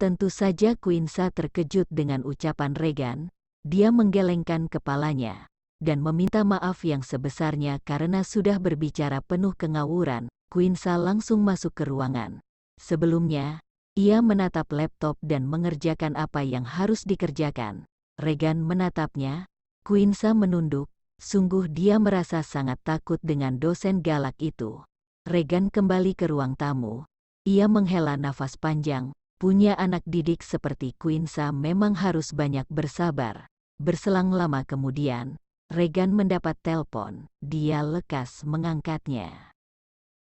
Tentu saja Quinsa terkejut dengan ucapan Regan. Dia menggelengkan kepalanya dan meminta maaf yang sebesarnya karena sudah berbicara penuh kengawuran. Quinsa langsung masuk ke ruangan. Sebelumnya, ia menatap laptop dan mengerjakan apa yang harus dikerjakan. Regan menatapnya. Quinsa menunduk. Sungguh dia merasa sangat takut dengan dosen galak itu. Regan kembali ke ruang tamu. Ia menghela nafas panjang. Punya anak didik seperti Quinsa memang harus banyak bersabar. Berselang lama kemudian, Regan mendapat telepon. Dia lekas mengangkatnya.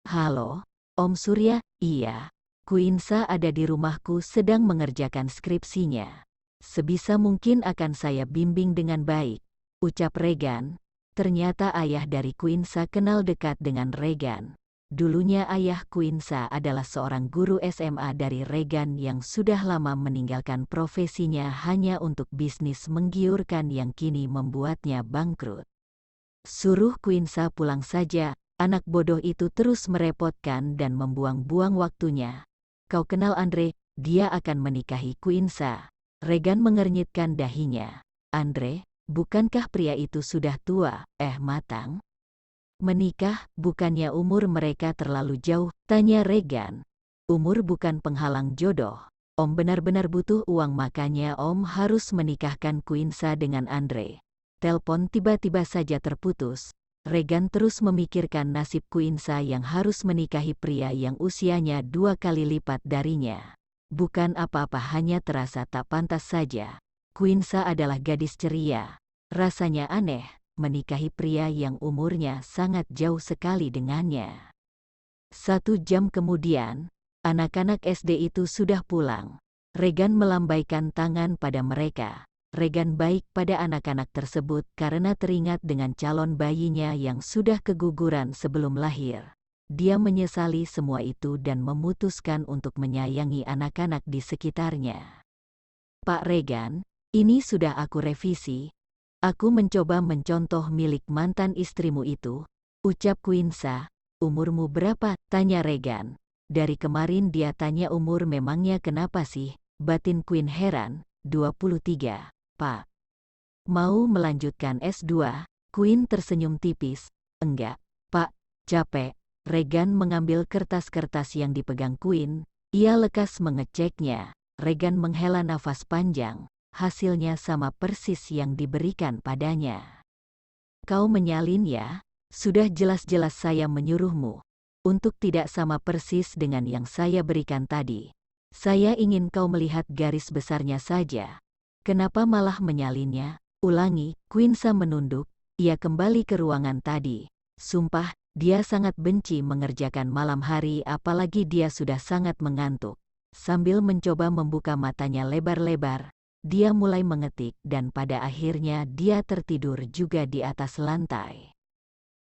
Halo, Om Surya, iya. Quinsa ada di rumahku sedang mengerjakan skripsinya. Sebisa mungkin akan saya bimbing dengan baik, ucap Regan. Ternyata ayah dari Quinsa kenal dekat dengan Regan. Dulunya ayah Quinsa adalah seorang guru SMA dari Regan yang sudah lama meninggalkan profesinya hanya untuk bisnis menggiurkan yang kini membuatnya bangkrut. Suruh Quinsa pulang saja, anak bodoh itu terus merepotkan dan membuang-buang waktunya. Kau kenal Andre, dia akan menikahi Quinsa. Regan mengernyitkan dahinya. Andre, bukankah pria itu sudah tua, matang? Menikah, bukannya umur mereka terlalu jauh, tanya Regan. Umur bukan penghalang jodoh. Om benar-benar butuh uang makanya Om harus menikahkan Quinsa dengan Andre. Telepon tiba-tiba saja terputus. Regan terus memikirkan nasib Quinsa yang harus menikahi pria yang usianya 2 kali lipat darinya. Bukan apa-apa, hanya terasa tak pantas saja. Quinsa adalah gadis ceria. Rasanya aneh menikahi pria yang umurnya sangat jauh sekali dengannya. 1 jam kemudian, anak-anak SD itu sudah pulang. Regan melambaikan tangan pada mereka. Regan baik pada anak-anak tersebut karena teringat dengan calon bayinya yang sudah keguguran sebelum lahir. Dia menyesali semua itu dan memutuskan untuk menyayangi anak-anak di sekitarnya. Pak Regan, ini sudah aku revisi. Aku mencoba mencontoh milik mantan istrimu itu, ucap Quinsa. Umurmu berapa? Tanya Regan. Dari kemarin dia tanya umur, memangnya kenapa sih? Batin Queen heran. 23, Pak. Mau melanjutkan S2? Queen tersenyum tipis. Enggak, Pak, capek. Regan mengambil kertas-kertas yang dipegang Queen. Ia lekas mengeceknya. Regan menghela nafas panjang. Hasilnya sama persis yang diberikan padanya. Kau menyalin ya? Sudah jelas-jelas saya menyuruhmu untuk tidak sama persis dengan yang saya berikan tadi. Saya ingin kau melihat garis besarnya saja. Kenapa malah menyalinnya? Ulangi. Quinsa menunduk. Ia kembali ke ruangan tadi. Sumpah, dia sangat benci mengerjakan malam hari, apalagi dia sudah sangat mengantuk. Sambil mencoba membuka matanya lebar-lebar, dia mulai mengetik dan pada akhirnya dia tertidur juga di atas lantai.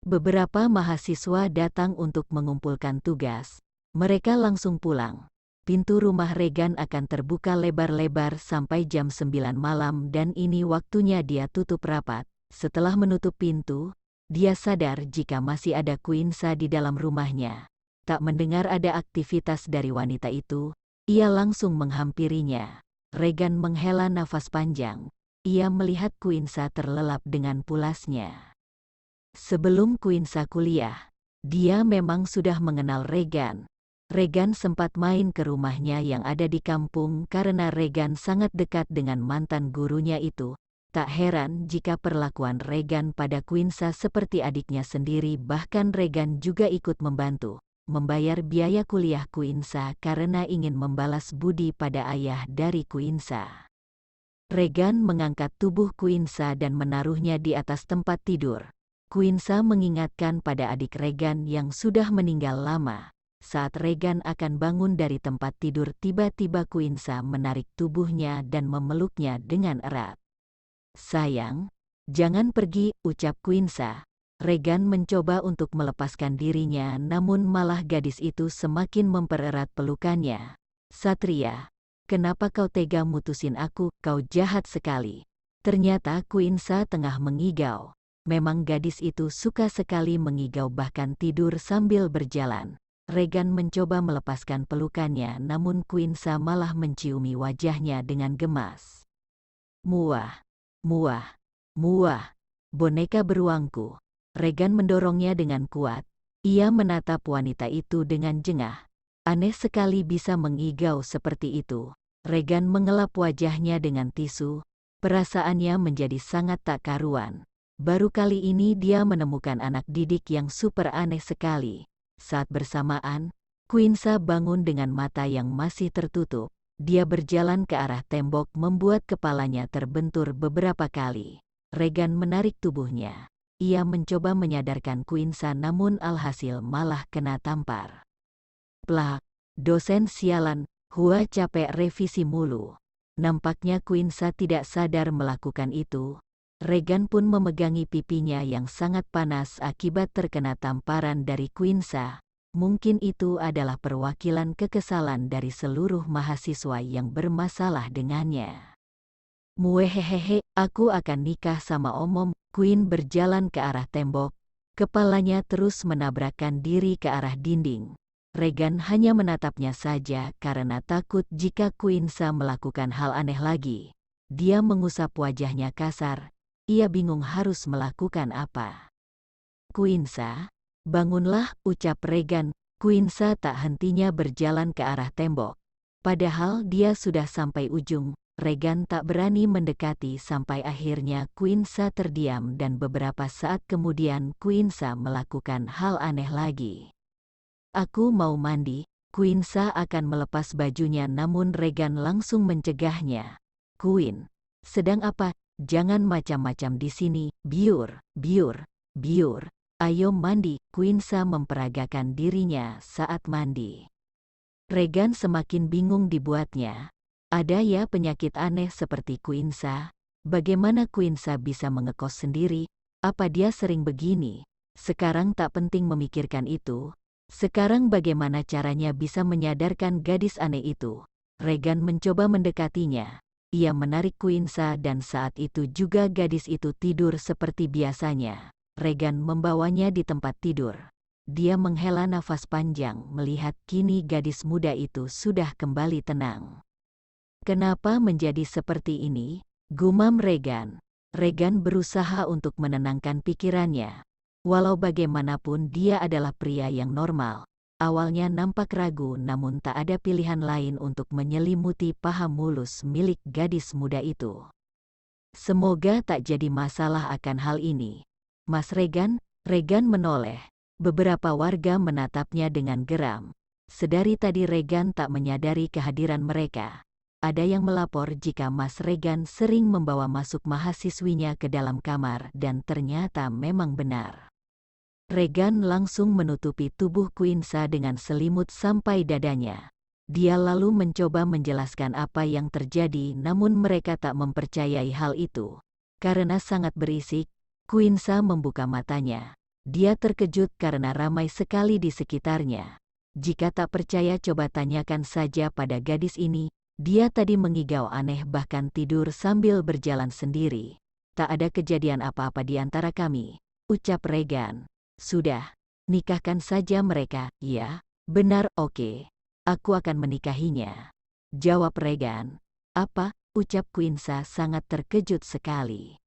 Beberapa mahasiswa datang untuk mengumpulkan tugas. Mereka langsung pulang. Pintu rumah Regan akan terbuka lebar-lebar sampai jam 9 malam dan ini waktunya dia tutup rapat. Setelah menutup pintu, dia sadar jika masih ada Quinsa di dalam rumahnya. Tak mendengar ada aktivitas dari wanita itu, ia langsung menghampirinya. Regan menghela nafas panjang. Ia melihat Quinsa terlelap dengan pulasnya. Sebelum Quinsa kuliah, dia memang sudah mengenal Regan. Regan sempat main ke rumahnya yang ada di kampung karena Regan sangat dekat dengan mantan gurunya itu. Tak heran jika perlakuan Regan pada Quinsa seperti adiknya sendiri, bahkan Regan juga ikut membantu membayar biaya kuliah Quinsa karena ingin membalas budi pada ayah dari Quinsa. Regan mengangkat tubuh Quinsa dan menaruhnya di atas tempat tidur. Quinsa mengingatkan pada adik Regan yang sudah meninggal lama. Saat Regan akan bangun dari tempat tidur, tiba-tiba Quinsa menarik tubuhnya dan memeluknya dengan erat. Sayang, jangan pergi, ucap Quinsa. Regan mencoba untuk melepaskan dirinya, namun malah gadis itu semakin mempererat pelukannya. Satria, kenapa kau tega mutusin aku? Kau jahat sekali. Ternyata Quinsa tengah mengigau. Memang gadis itu suka sekali mengigau, bahkan tidur sambil berjalan. Regan mencoba melepaskan pelukannya, namun Quinsa malah menciumi wajahnya dengan gemas. Muah, muah, muah, boneka beruangku. Regan mendorongnya dengan kuat. Ia menatap wanita itu dengan jengah. Aneh sekali bisa mengigau seperti itu. Regan mengelap wajahnya dengan tisu. Perasaannya menjadi sangat tak karuan. Baru kali ini dia menemukan anak didik yang super aneh sekali. Saat bersamaan, Quinsa bangun dengan mata yang masih tertutup. Dia berjalan ke arah tembok membuat kepalanya terbentur beberapa kali. Regan menarik tubuhnya. Ia mencoba menyadarkan Quinsa, namun alhasil malah kena tampar. Plak, dosen sialan, Hua capek revisi mulu. Nampaknya Quinsa tidak sadar melakukan itu. Regan pun memegangi pipinya yang sangat panas akibat terkena tamparan dari Quinsa. Mungkin itu adalah perwakilan kekesalan dari seluruh mahasiswa yang bermasalah dengannya. Muehehehe, aku akan nikah sama Om. Queen berjalan ke arah tembok. Kepalanya terus menabrakkan diri ke arah dinding. Regan hanya menatapnya saja karena takut jika Quinsa melakukan hal aneh lagi. Dia mengusap wajahnya kasar. Ia bingung harus melakukan apa. Quinsa, bangunlah, ucap Regan. Quinsa tak hentinya berjalan ke arah tembok. Padahal dia sudah sampai ujung. Regan tak berani mendekati sampai akhirnya Quinsa terdiam dan beberapa saat kemudian Quinsa melakukan hal aneh lagi. Aku mau mandi. Quinsa akan melepas bajunya, namun Regan langsung mencegahnya. Queen, sedang apa? Jangan macam-macam di sini. Biur, biur, biur. Ayo mandi. Quinsa memperagakan dirinya saat mandi. Regan semakin bingung dibuatnya. Ada ya penyakit aneh seperti Quinsa? Bagaimana Quinsa bisa mengekos sendiri? Apa dia sering begini? Sekarang tak penting memikirkan itu. Sekarang bagaimana caranya bisa menyadarkan gadis aneh itu? Regan mencoba mendekatinya. Ia menarik Quinsa dan saat itu juga gadis itu tidur seperti biasanya. Regan membawanya di tempat tidur. Dia menghela nafas panjang melihat kini gadis muda itu sudah kembali tenang. Kenapa menjadi seperti ini? Gumam Regan. Regan berusaha untuk menenangkan pikirannya. Walau bagaimanapun dia adalah pria yang normal. Awalnya nampak ragu, namun tak ada pilihan lain untuk menyelimuti paha mulus milik gadis muda itu. Semoga tak jadi masalah akan hal ini. Mas Regan, Regan menoleh. Beberapa warga menatapnya dengan geram. Sedari tadi Regan tak menyadari kehadiran mereka. Ada yang melapor jika Mas Regan sering membawa masuk mahasiswinya ke dalam kamar dan ternyata memang benar. Regan langsung menutupi tubuh Quinsa dengan selimut sampai dadanya. Dia lalu mencoba menjelaskan apa yang terjadi, namun mereka tak mempercayai hal itu. Karena sangat berisik, Quinsa membuka matanya. Dia terkejut karena ramai sekali di sekitarnya. Jika tak percaya coba tanyakan saja pada gadis ini. Dia tadi mengigau aneh bahkan tidur sambil berjalan sendiri. Tak ada kejadian apa-apa di antara kami, ucap Regan. Sudah, nikahkan saja mereka. Ya, benar, oke. Aku akan menikahinya, jawab Regan. Apa? Ucap Quinsa sangat terkejut sekali.